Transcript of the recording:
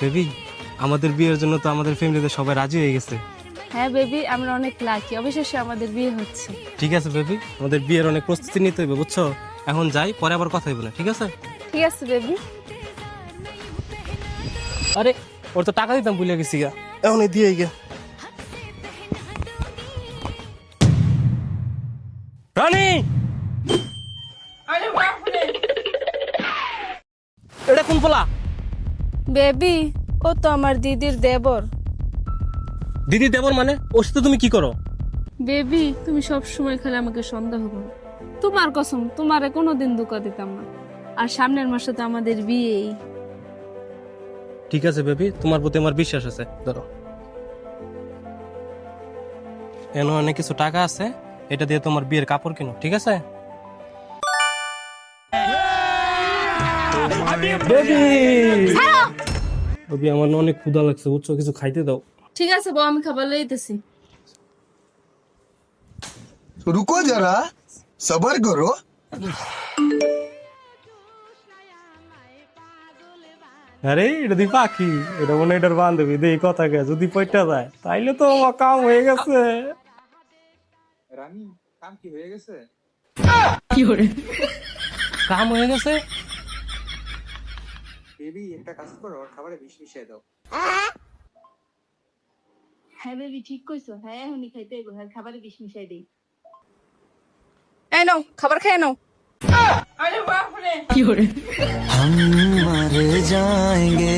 Baby, আমাদের বিয়ের জন্য তো আমাদের ফ্যামিলিতে সবাই রাজি হয়ে গেছে। হ্যাঁ বেবি, আমরা অনেক লাকি, অবশেষে আমাদের বিয়ে হচ্ছে। ঠিক আছে বেবি, আমাদের বিয়ের অনেক প্রস্তুতি নিতে হবে বুঝছো। এখন যাই, পরে আবার কথা হইব না, ঠিক আছে? ঠিক আছে বেবি। আরে ওর তো টাকা দিতাম, ভুলে গেছি গা, এখন দিয়ে গা। রানী, এটা কোন পোলা? বেবি, ও তো আমার দিদির দেবর। দিদি দেবর মানে? ওর সাথে তুমি কি করো? বেবি, তুমি সব সময় খালি আমাকে সন্দেহ করো। তোমার কসম, তোমারে কোনোদিন ধোঁকা দিতাম না। আর সামনের মাসে তো আমাদের বিয়েই। ঠিক আছে বেবি, তোমার প্রতি আমার বিশ্বাস আছে। ধরো, এনে অনেক কিছু টাকা আছে, এটা দিয়ে তোমার বিয়ের কাপড় কিনো, ঠিক আছে? বেবি, বেবি আমার না অনেক ক্ষুধা লাগছে বুঝছো, কিছু খাইতে দাও। ঠিক আছে বউ, আমি খাবার লইতেছি। रुको जरा सबर करो। আরে এটা দি পাখি, এটা মনে হয় এটার বান্ধবী। দেই কথা কে, যদি পয়টা যায় তাইলে তো আমার কাম হয়ে গেছে। রানী, কাম কি হয়ে গেছে? কাম হয়ে গেছে? বেবি, একটা কাজ করো, ওর খাবারে বিষ মিশিয়ে দাও। হ্যাঁ বেবি, ঠিক কইছো। হ্যাঁ এখনই খাইতে হইব, হ্যাঁ খাবারে বিষ মিশাই দেই। এই নাও, খাবার খেয়ে নাও। हम मर जाएंगे